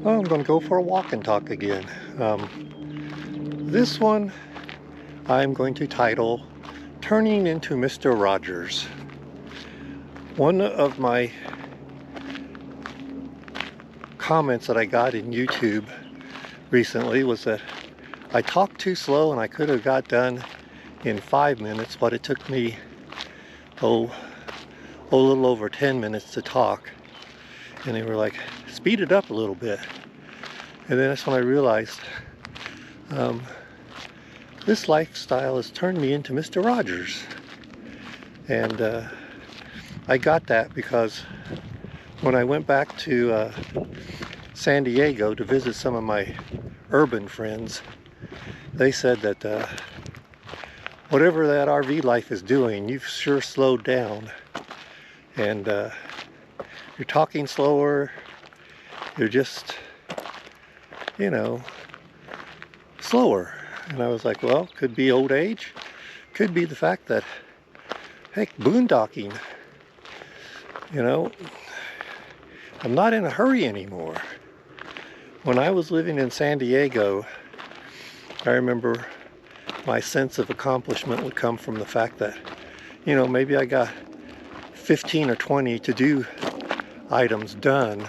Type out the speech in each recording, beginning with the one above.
Oh, I'm going to go for a walk and talk again. This one I'm going to title Turning into Mr. Rogers. One of my comments that I got in YouTube recently was that I talked too slow and I could have got done in 5 minutes what it took me a little over 10 minutes to talk. And they were like, speed it up a little bit. And then that's when I realized this lifestyle has turned me into Mr. Rogers. And I got that because when I went back to San Diego to visit some of my urban friends, they said that whatever that RV life is doing, you've sure slowed down. And you're talking slower, you're just, slower. And I was like, well, could be old age, could be the fact that, heck, boondocking, I'm not in a hurry anymore. When I was living in San Diego, I remember my sense of accomplishment would come from the fact that, maybe I got 15 or 20 to-do items done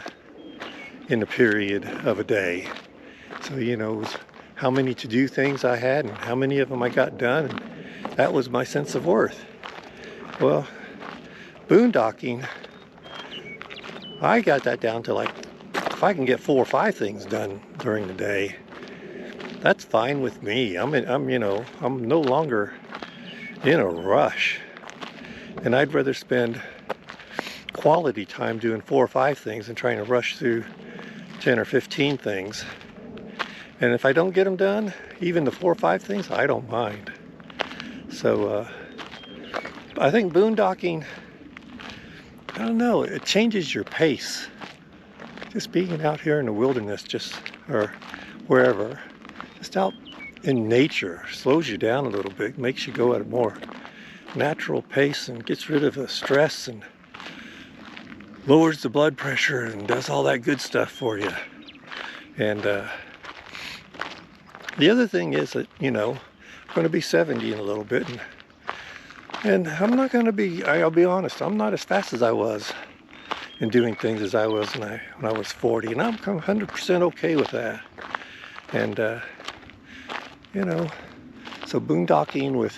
in a period of a day. So, it was how many to-do things I had and how many of them I got done. And that was my sense of worth. Well, boondocking, I got that down to like, if I can get 4 or 5 things done during the day, that's fine with me. I'm no longer in a rush. And I'd rather spend quality time doing 4 or 5 things than trying to rush through 10 or 15 things. And if I don't get them done, even the 4 or 5 things, I don't mind. So I think boondocking, I don't know, it changes your pace. Just being out here in the wilderness, or wherever, just out in nature, slows you down a little bit, makes you go at a more natural pace and gets rid of the stress and lowers the blood pressure and does all that good stuff for you. And the other thing is that, I'm going to be 70 in a little bit, and I'm not going to be, I'll be honest, I'm not as fast as I was in doing things as I was when I was 40, and I'm 100% okay with that. And, so boondocking with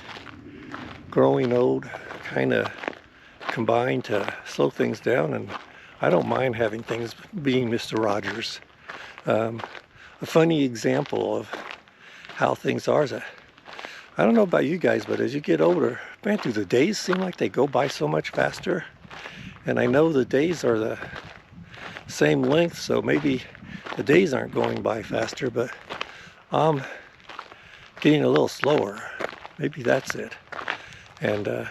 growing old kind of combined to slow things down, and I don't mind having things being Mr. Rogers. A funny example of how things are is that, I don't know about you guys, but as you get older, man, do the days seem like they go by so much faster? And I know the days are the same length, so maybe the days aren't going by faster, but I'm getting a little slower. Maybe that's it. And I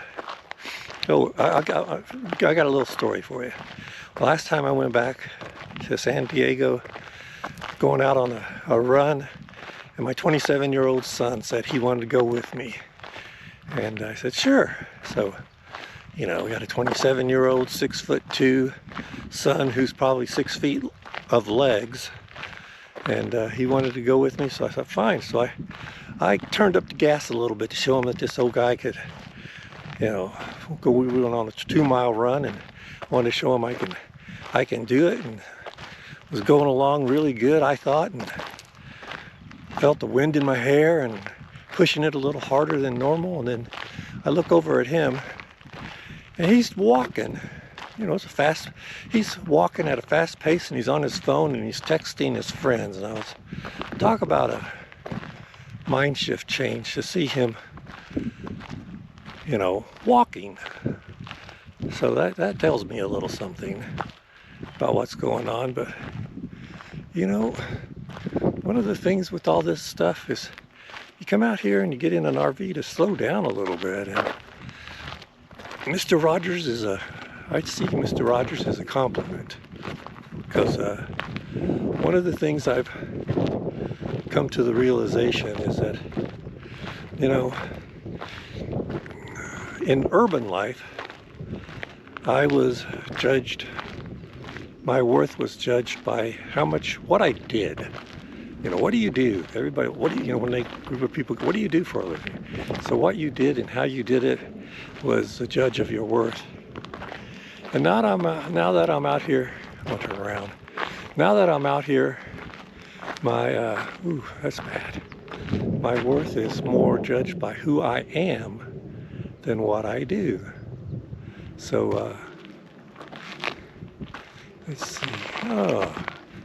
got a little story for you. Last time I went back to San Diego, going out on a run, and my 27-year-old son said he wanted to go with me. And I said, sure. So, we got a 27-year-old, 6'2" son who's probably 6 feet of legs. And he wanted to go with me, so I said, fine. So I turned up the gas a little bit to show him that this old guy could, we went on a 2-mile run, and wanted to show him I can do it, and was going along really good, I thought, and felt the wind in my hair and pushing it a little harder than normal. And then I look over at him, and he's walking, he's walking at a fast pace, and he's on his phone and he's texting his friends. And I was, talk about a mind shift change to see him, walking. So that tells me a little something about what's going on. But one of the things with all this stuff is you come out here and you get in an RV to slow down a little bit. And Mr. Rogers I'd see Mr. Rogers as a compliment, because one of the things I've come to the realization is that, in urban life, I was judged my worth was judged by what I did. You know, what do you do? Everybody, what do you, when they group of people, what do you do for a living? So what you did and how you did it was the judge of your worth. And now that I'm out here, I'll turn around. Now that I'm out here, that's bad. My worth is more judged by who I am than what I do. So, let's see. Oh,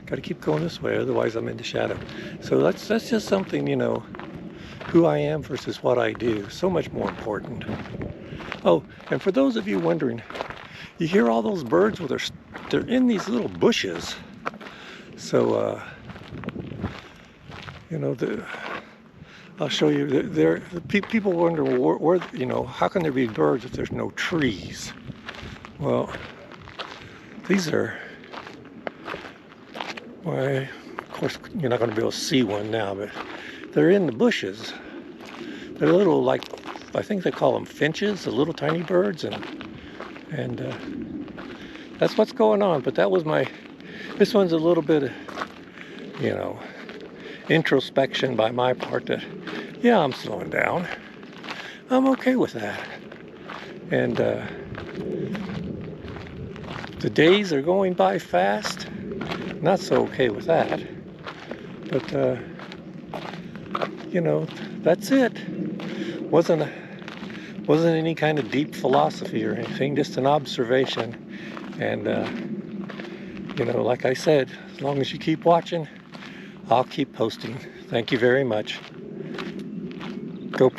got to keep going this way, otherwise I'm in the shadow. So that's just something, you know, who I am versus what I do. So much more important. Oh, and for those of you wondering, you hear all those birds? Well, they're in these little bushes. So, you know, I'll show you. People wonder, well, where, you know, how can there be birds if there's no trees? Well, these are, well, of course, you're not going to be able to see one now, but they're in the bushes. They're little, like, I think they call them finches, the little tiny birds, and that's what's going on. But that was this one's a little bit, you know, introspection by my part that, yeah, I'm slowing down. I'm okay with that. And the days are going by fast. Not so okay with that. But, you know, that's it. Wasn't any kind of deep philosophy or anything, just an observation. And, you know, like I said, as long as you keep watching, I'll keep posting. Thank you very much.